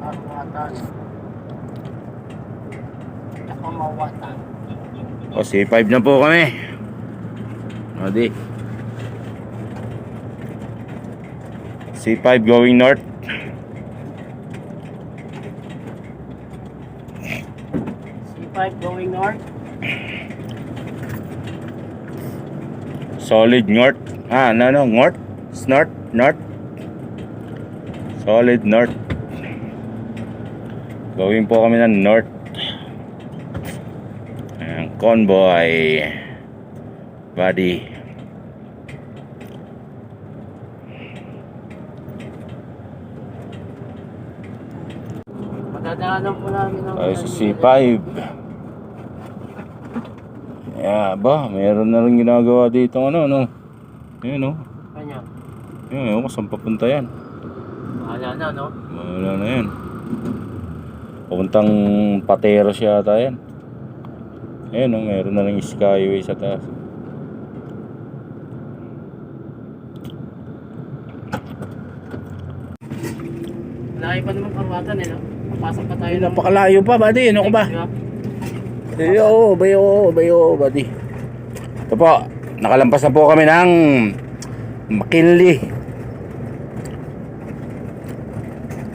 Mawatan. Ako mawatan. O, C5 na po kami. O, di. C5 going north. C5 going north. Solid north. North. North. Solid north. Going po kami ng north. Ayan, convoy. Buddy. Madadaanan po namin ng Tayo sa C5. Yeah, ba, meron na rin ginagawa dito ano. Ayun, kanya. Ayun, kung saan papunta yan. Wala na, no? Wala na yan. Pupuntang Pateros yata yan. Ayun, meron na rin skyway sa taas. Lahi pa naman Karwatan, eh, no? Papasok pa tayo. Napakalayo pa, buddy. Ano ka ba? Bayo, buddy. Ito po, nakalampas na po kami ng McKinley.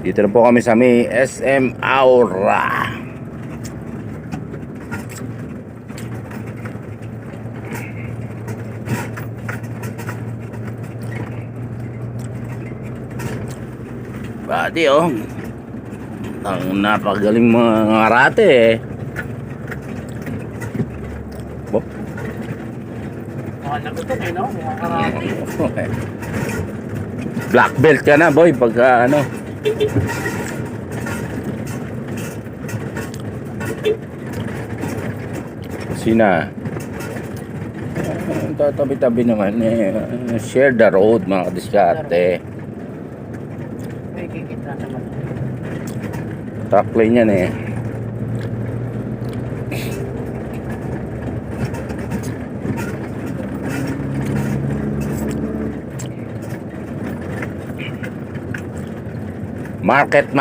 Dito na po kami sa may SM Aura. Buddy, ang napagaling mga karate eh. Nagutot, eh, no? Mga karate. Black belt ka na, boy, pagka ano. Sina tatabi-tabi naman eh. Share the road, mga kadiskarte. May kikita naman. Truck lane yan eh. Market.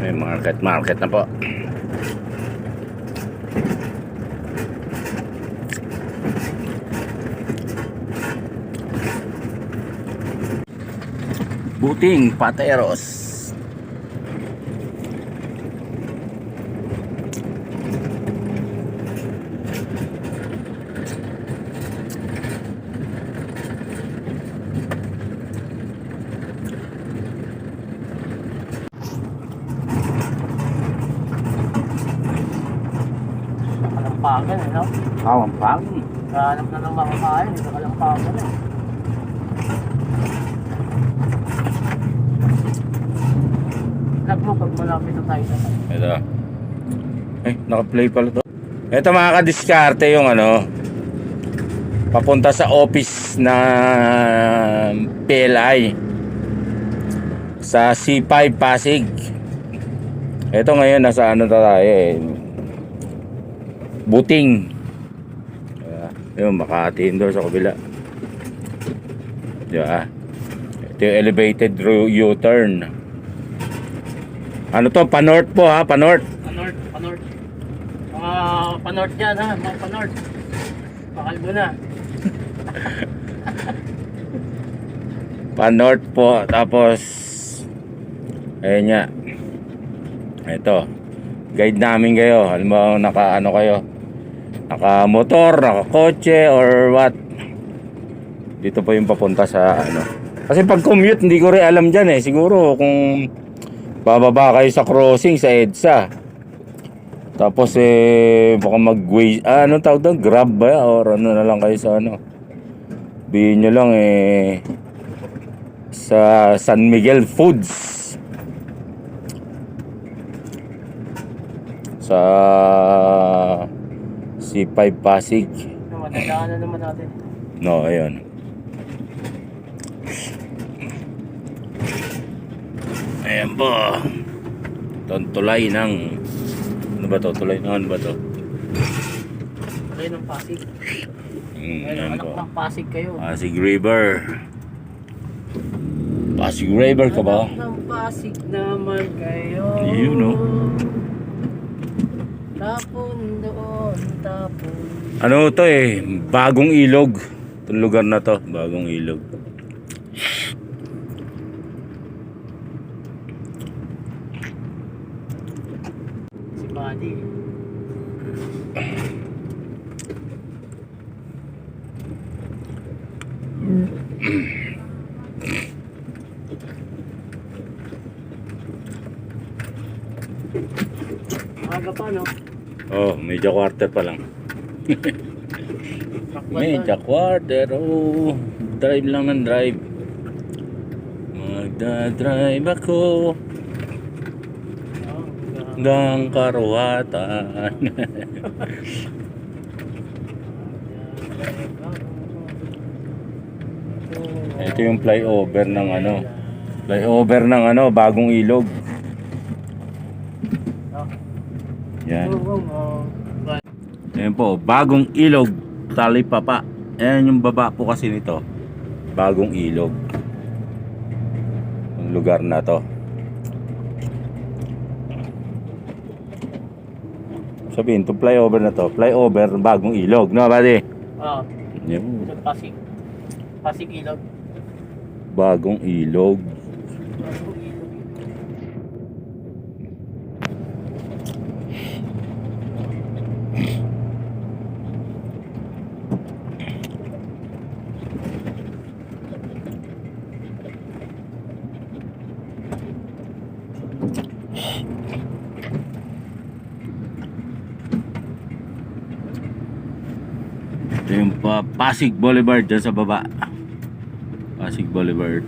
Ay, market na po. Buting Pateros. Kalampagan, eh, no? Kalampagan. Kahanap na ng mga kain, sa Kalampagan, eh. Vlog mo pag malapit na tayo sa tayo. Ito. Ay, naka-play pala to. Ito mga kadiskarte yung papunta sa office na PLI sa C5 Pasig. Ito ngayon nasa tayo eh. Buting. Yung Makati doon sa kabila. Diba? Ito yung elevated U-turn. Ano to? Pa-north po ha? Pa-north. Pa-north. Mga pa-north yan, ha? Mga pa-north. Pakalbo na. Pa-north po. Tapos ayun nga. Ito. Guide namin kayo. Alam mo kayo. Naka-motor, naka-kotse or what. Dito po yung papunta sa Kasi pag commute hindi ko rin alam dyan eh. Siguro kung bababa kayo sa crossing sa EDSA. Tapos baka mag-way, anong tawag doon? Grab ba? Or na lang kayo sa bihin nyo lang sa San Miguel Foods. Sa C5 Pasig. Madadaanan naman natin. No, ayun. Ayan po. Tulay ng tulay ng ano ba to? Tulay ng Pasig. Ayan Anak po. ng Pasig kayo. Pasig River. Pasig River ka ba? Anak ng Pasig naman kayo. Yun, no? Tapon doon, tapon. Ano to eh, bagong ilog. Itong lugar na to, bagong ilog. Si Buddy. Aga pa, no? Oh, medyo quarter pa lang. Sakban Medyo quarter, oh. Drive lang ng drive. Magdadrive ako hanggang Karuhatan. Ito yung flyover ng ano. Flyover ng ano, bagong ilog. Yan. Ayan po, bagong ilog, Talipapa. Ayan yung baba po kasi nito. Bagong ilog. Yung lugar na to. Sabihin, itong flyover na to. Flyover, bagong ilog. No, buddy? Ah, Yun. sa Pasig. Pasig Ilog. Bagong ilog. Pasig Ilog. Ito yung Pasig Boulevard dyan sa baba. Pasig Boulevard.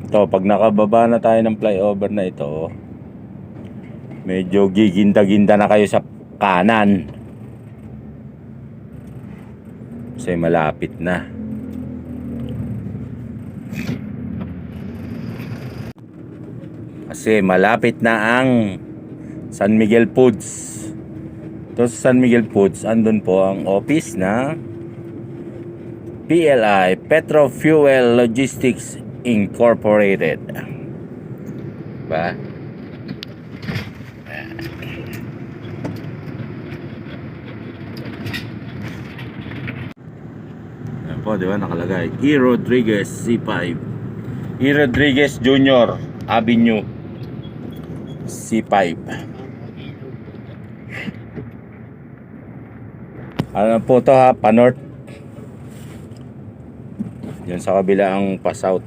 Ito, pag nakababa na tayo ng flyover na ito, medyo giginda-ginda na kayo sa kanan. Kasi malapit na. Kasi malapit na ang San Miguel Foods. Ito sa San Miguel Foods, andun po ang office na PLI, Petro Fuel Logistics Incorporated. Ba? Ayan po, di ba? Nakalagay E. Rodriguez C5, E. Rodriguez Jr. Avenue C5. Ano po to ha? Pa-north. Yan sa kabila ang pa-south.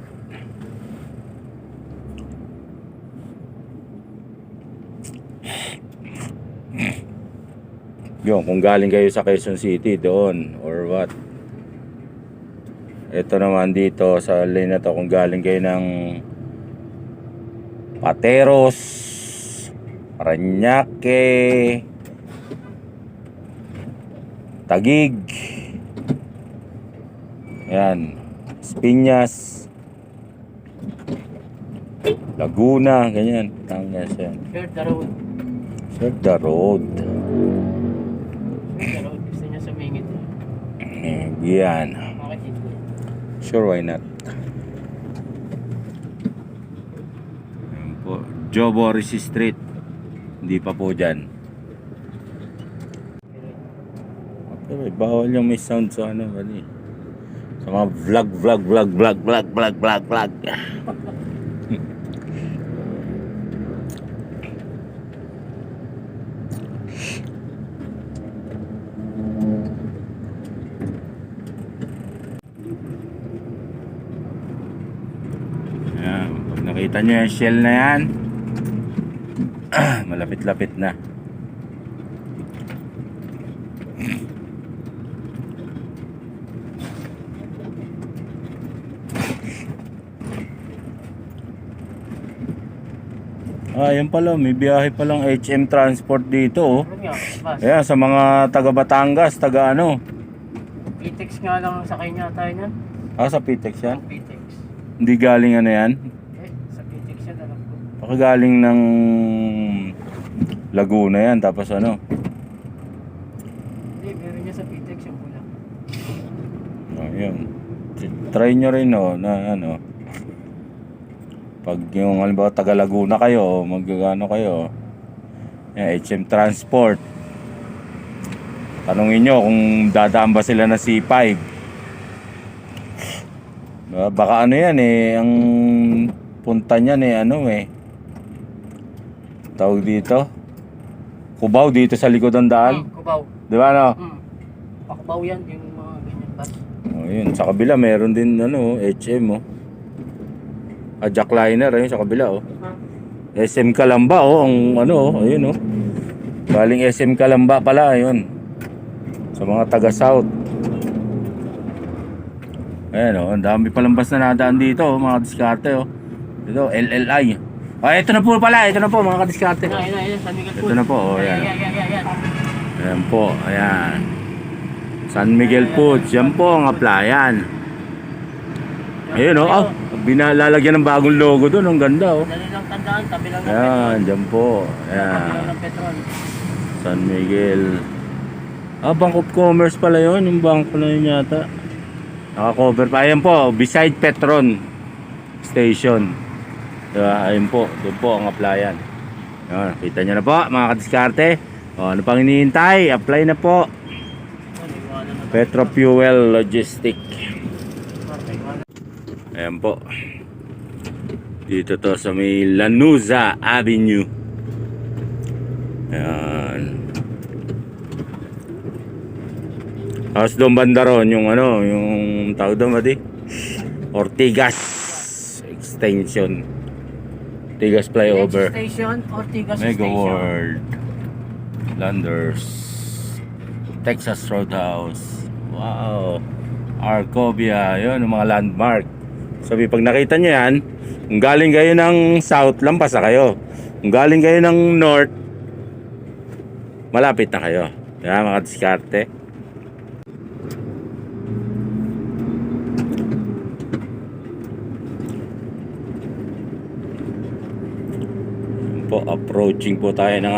Yun, kung galing kayo sa Quezon City doon or what. Ito naman dito sa lane na to, kung galing kayo ng Pateros, Parañaque, Taguig, yan, Piñas, Laguna, ganyan. Tangas yan. Share the road. Share the road. Share the road. Gusto niya sumingit. Yan. Bakit hindi? Sure, why not? Ayan po. Joe Boris Street. Hindi pa po dyan. Pero bawal yung may sound sa ano, bali. Sa mga vlog. Ayan, pag nakita nyo yung shell na yan, malapit-lapit na. Yan pala, may biyahe palang HM Transport dito, oh. Ano nga? Bas. Ayan, sa mga taga Batangas, taga ano. Pitex nga lang sa kanya tayo niyan. Sa Pitex yan? Pitex. Hindi galing ano yan? Sa Pitex yan alam ko. Baka galing ng Laguna yan, tapos ano. Hindi, meron niya sa Pitex yung pula. Ayun. Try nyo rin na ano. Pag yung halimbawa taga Laguna kayo, magano kayo, HM Transport. Tanungin nyo kung dadaan ba sila na C5. Baka ano yan ang punta niyan tawag dito, Cubao, dito sa likod ng daan. Cubao. Di ba no? Cubao yan, yung mga ganyan bus. Yun, sa kabila meron din HM Jackliner ayun sa kabila SM Calamba ang ayun galing SM Calamba pala ayun sa mga taga South. Ayan ang dami palang bus na nadaan dito mga diskarte ito LLI. Ito na po pala, ito na po mga kadiskarte. Ayan, San Miguel Food. Ito na po, ayan. Ayan. Ayan po, ayan. San Miguel Foods, yan po ang applyan. Ayun binalalagyan ng bagong logo doon, ang ganda Dali lang tandaan, tabi lang ng Ayan, dyan po. Tabi Ayan. lang ng Petron. San Miguel. Bank of Commerce pala yun, yung bank pala yun yata. Naka-cover pa. Ayan po, beside Petron Station. Diba? Ayun po, doon po ang applyan. Ayan, kita nyo na po mga kadiskarte. Ano pang hinihintay? Apply na po. Petro Fuel Logistic. Ayan po. Dito to sa may Lanuza Avenue. Ayan. Tapos doon banda ron yung yung tawag doon Ortigas Extension. Ortigas Flyover. Station, Ortigas Mega Station. World. Landers. Texas Roadhouse. Wow. Arcovia. Yun, yung mga landmark. Sabi, pag nakita nyo yan, kung galing kayo ng south, lampas na kayo. Kung galing kayo ng north, malapit na kayo. Yan, mga diskarte. Po, approaching po tayo ng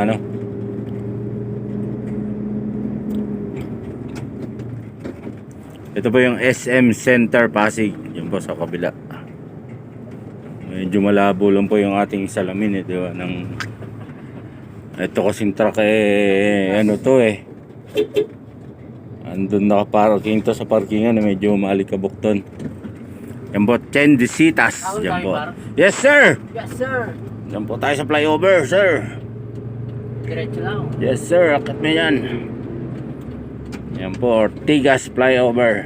ito po yung SM Center Pasig. Yan po sa kabila. Medyo malabo lang po yung ating salamin di ba? Ito kasing truck andun nakaparking to sa parkingan medyo maalikabok ton. Yan po, Chendesitas. Yan po. Yes sir! Yes, sir. Yan po tayo sa flyover, sir. Diretso lang. Yes, sir. Akit mo yan. Yan po, Ortigas Flyover.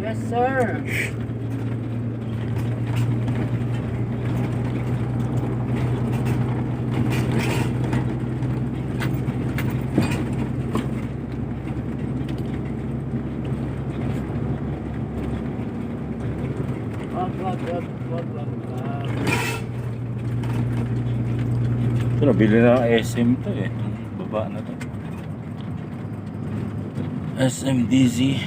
Yes, sir. Wag. Ito, nabili na ng SM to baba na to. SMDZ.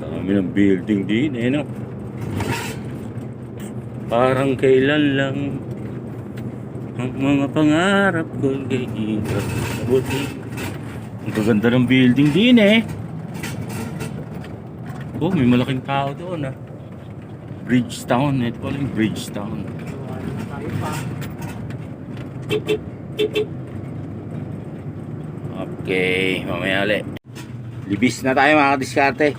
Dami ng building din no? Parang kailan lang ang mga pangarap ko kay Ika mabuti. Ang gaganda ng building din may malaking tao doon Bridgetown, ito pala yung Bridgetown. Tayo pa. Okay, mamaya ulit. Libis na tayo mga kadiskarte.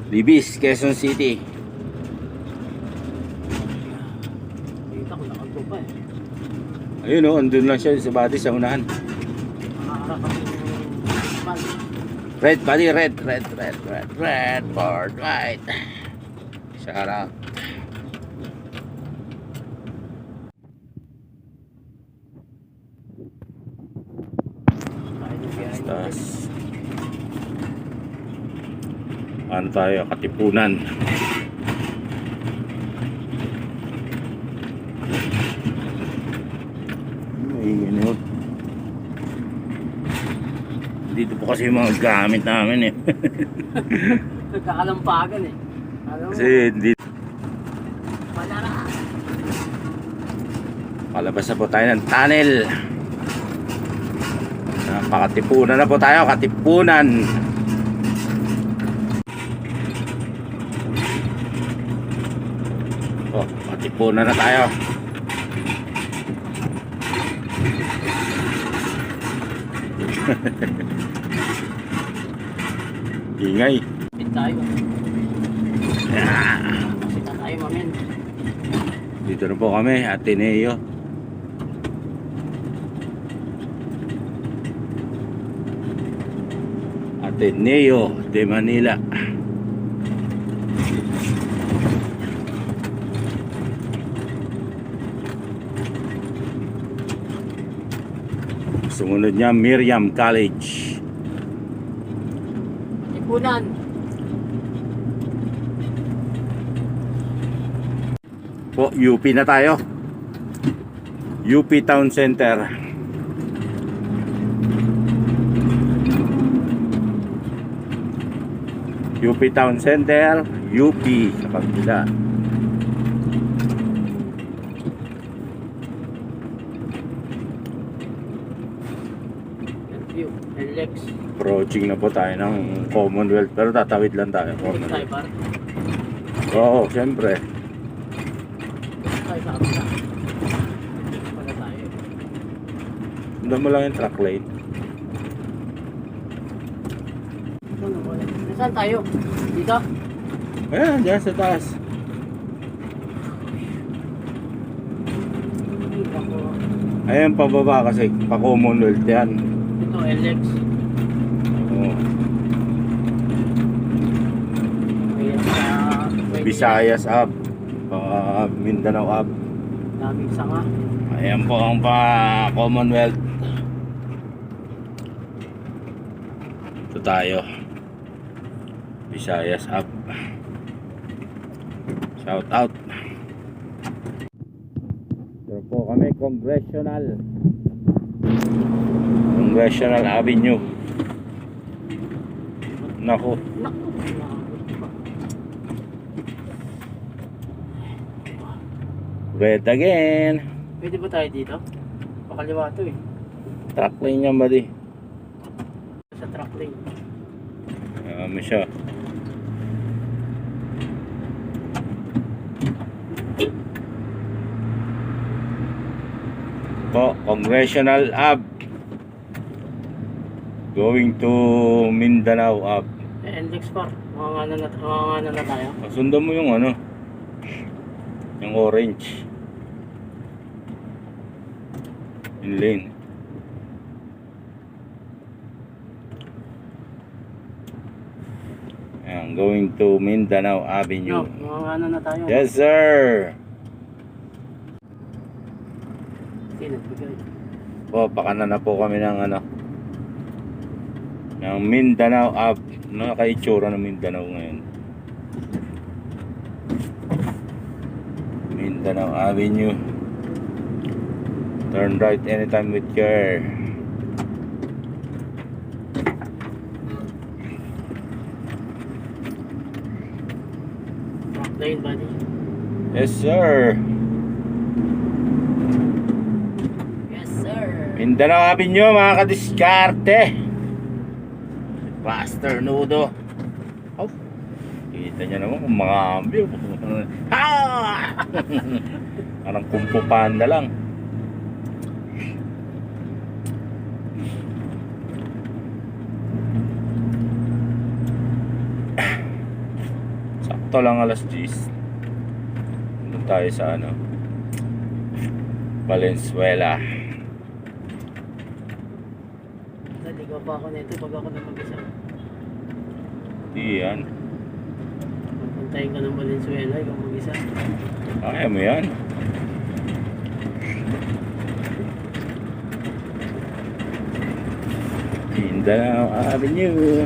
Libis, Quezon City. Kita ko nakanto pa Ayun andun lang siya sa body sa unahan. Nakaharap ako yung bag. Red body, red, board, white. Shout out. Tayo ng biyahe. Taas. Ano tayo? Katipunan. Ayun. Dito po kasi yung mga gamit namin eh. Nagkakalampagan eh. Alam mo, Kasi hindi. palara. Palabas na po tayo ng tunnel. Pakatipunan na po tayo. Katipunan. Oh, katipunan na tayo. Ingay. Pit tayo. Yeah. Kasi na tayo mamin. Dito na po kami, Ateneo. Ateneo de Manila. Sumunod niya, Miriam College. Ipunan. Po, UP na tayo. UP Town Center. UP Town Center, UP sa kabila. View. Lex. Approaching na po tayo ng Commonwealth, pero tatawid lang tayo. Tayo Commonwealth. par. Oo, siyempre. Tayo sa kapila. Pala tayo. Sundan mo lang yung truck lane. Saan tayo? Dito? Ayan, dyan sa taas. Ayan, pababa kasi, pa Commonwealth yan. Ito, LX. Oo. Ayan sa... Visayas up, Mindanao up. Daming sanga. Ayan po ang pa Commonwealth. Ito tayo. Visayas up. Shout out. Ito po kami, Congressional Avenue. Naku. Naku. Red again. Pwede ba tayo dito? Pakaliwa to eh. Truck lane yan, buddy. Sa truck lane. Mo siya. Po, Congressional Ave. Going to Mindanao Ave. LX par. Mga na tayo. Sundan mo yung ano, yung orange. Yung lane. Ayan, going to Mindanao Avenue. No, mga na tayo. Yes, sir. Nagbigay. Po, pakana na po kami ng ano, ng Mindanao Ave. Nakaitsura ng Mindanao ngayon. Mindanao Avenue. Turn right anytime with care. Truck lane, buddy. Yes, sir. Yes, sir. Mindanao Avenue, mga kadiskarte. Pastor Nudo. Oh, kita niya naman kung mga ambyo. Ha! Parang Kung Fu Panda lang. Sakto lang alas 10. Doon tayo sa ano, Valenzuela. Naligaw pa ako nito pag ako na mag-isa. Di yan. Puntahin ka ng Valenzuela, ikaw mag-isa. Kaya mo yan. Mindanao Avenue.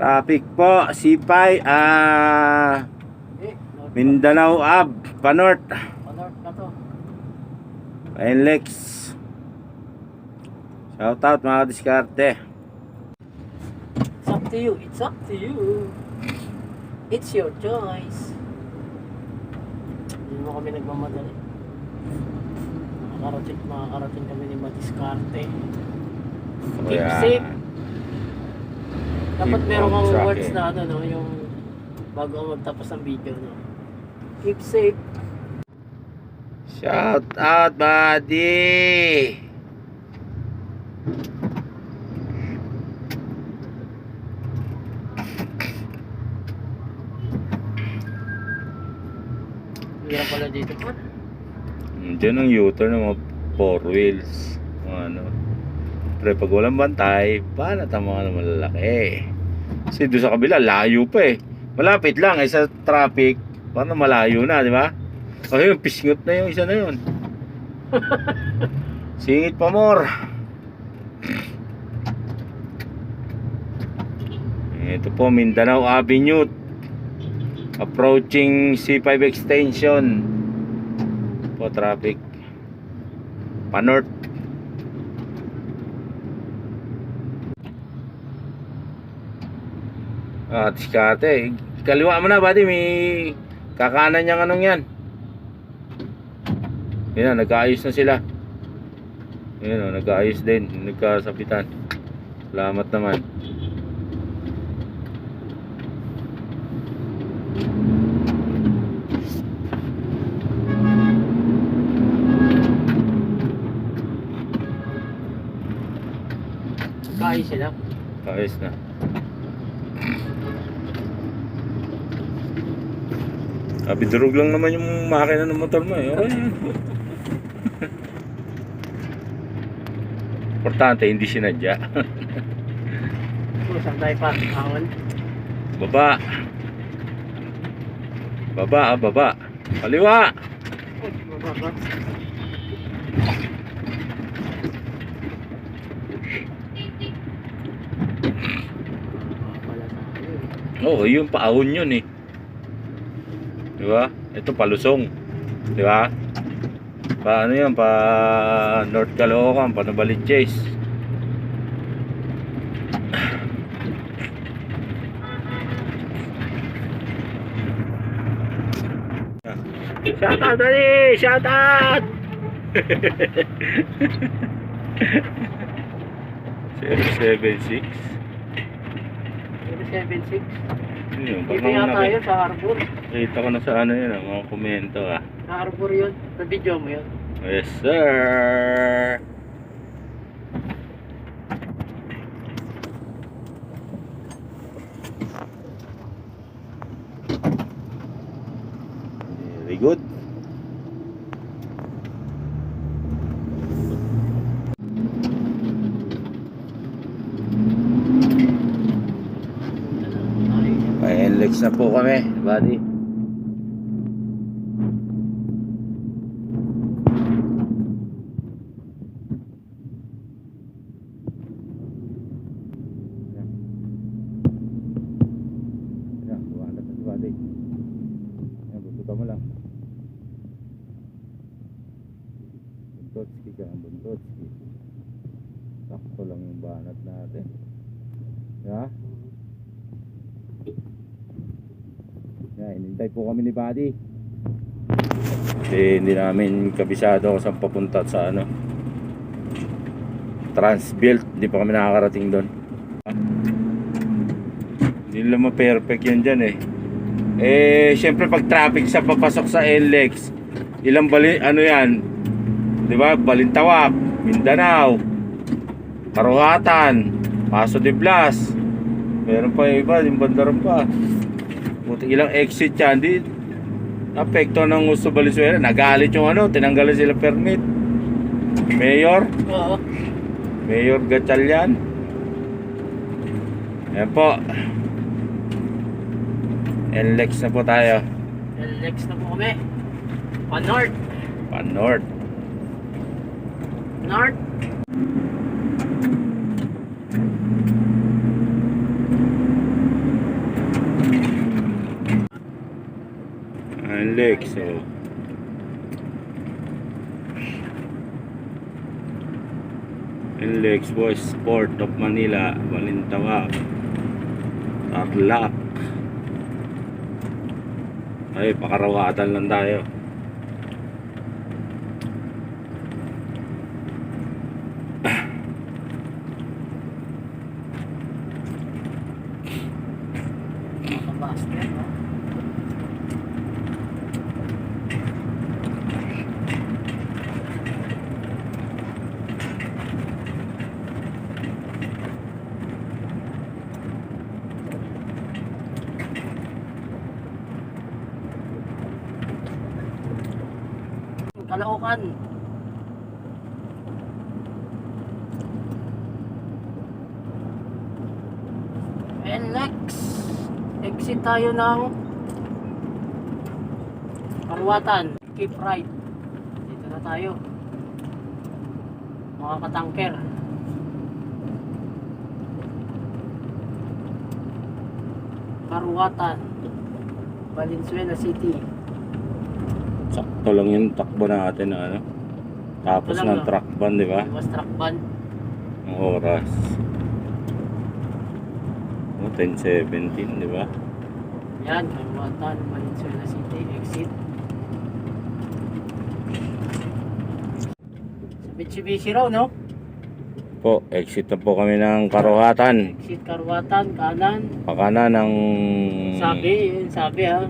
Traffic po, Sipay, Eh, north. Mindanao Ab, Panorth, Pa-north na to. NLEX. Shoutout mga diskarte. It's up to you. It's up to you. It's your choice. Hindi mo kami nagmamadali. Makakarating kami ni Madiskarte. Keep Kaya, safe. Dapat Keep meron on kang track words eh. na ano, no, yung bago ako magtapos ng video, no. Keep safe. shoutout buddy. Hirap pala dito pa. Diyan ang U-turn ng mga four wheels. Mga ano. Pre, pag walang bantay, paano ang mga malalaki? Kasi doon sa kabila, layo pa eh. Malapit lang eh sa traffic. Paano malayo na, di ba? Ayun, pisngot na yung isa na yun. Singit pa more. Ito po, Mindanao Avenue. Approaching C5 extension. Po traffic. Panorth. Diskarte. Kaliwa mo na, buddy. May kakanan niyang anong yan. Yan, nag-aayos na sila. Yan, nag-aayos din. Nagkasapitan. Salamat naman. Kaayos sila. Ayos na. Durog lang naman yung makina ng motor mo eh. Okay yan. Importante, hindi sinadya. Saan tayo pa? Ahon? Baba. Baba. Kaliwa. Baba. Pala tayo eh. Oo, yung paahon yun eh. Di ba? Ito palusong. Di ba? Pa ano yan? Pa North Caloocan, pa Novaliches. Shoutout dali! Shoutout! 076. 076. Yun, Dito yata yun sa harbor. Kita ko na sa ano yun, mga komento ah. Sa harbor yun. Sa video mo yun. Yes sir! Very good. Pa-NLEX na po kami, buddy. Yan, buwan na ito, buddy. Yan, buntutan mo lang. Buntotski ka, buntotski. Sakto lang yung banat natin. Ya? Yan, inintay po kami ni Buddy. Kasi hindi namin kabisado kung saan papunta sa ano, Transbuilt. Hindi pa kami nakakarating doon. Hindi nila ma-perfect yan dyan eh. Syempre pag traffic sa papasok sa NLEX, ilang ano yan, di ba? Balintawak, Mindanao, Karuhatan, Paso de Blas. Meron pa yung iba, yung bandaran pa. Buti ilang exit yan, di apekto ng Gusto Valenzuela. Nagalit yung ano, tinanggalan sila permit. Mayor Oo. Gatchalian. Ayan po, NLEX na po tayo. Next na po kami. Pa-north. Panorth. North. NLEX, oh. NLEX Boys Port of Manila, Balintawak, Tarlac. Ay, pakarawatan lang tayo. Makabaster, no? Kaloocan. NLEX. Exit tayo ng Karuwatan. Keep right. Dito na tayo. Mga katangker. Karuwatan. Valenzuela City. Sakto lang yung takbo natin na ano. Tapos Sakto lang, ng no? truck ban, di ba? Iwas truck ban. Ang oras. Oh, 10:17, di ba? Yan, Karuwatan, Valenzuela City. Exit. Sa Mitsubishi raw, no? Po, exit na po kami ng Karuhatan. Exit Karuwatan, kanan. Pakana ng Sabi, yun sabi ha.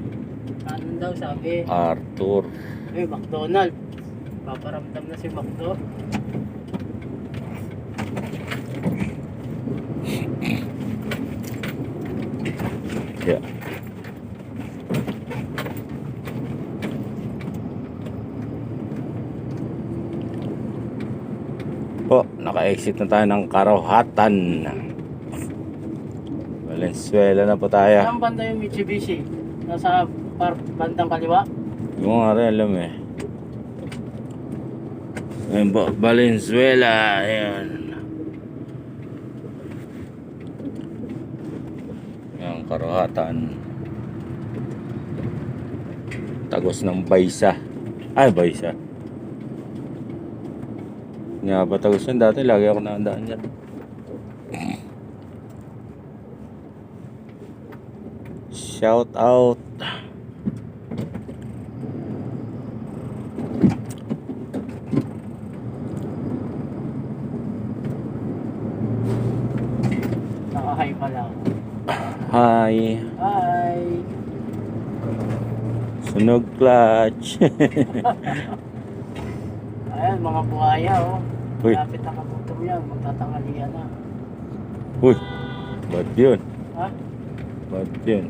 Kanan daw sabi. Arthur. Eh, McDonald. Paparamdam na si McDo. Yeah. Po, naka-exit na tayo ng Karuhatan. Valenzuela na po tayo. Saan banda yung Mitsubishi? Nasa bandang kaliwa? Yung nga rin alam eh. Ayun po, Valenzuela. Ayan. Yung Karuhatan. Tagos ng Baysa. Ay, Baysa. Nga ba tagos yan? Dati lagi ako nakandaan dyan. Shout out. Naka-hi pala ako. Hi. Hi! Sunog clutch. Ayan, mga buhaya oh. Uy. Malapit na kagutom yan. Magtatangalian na. Uy, ba't yun? Ha? Ba't yun?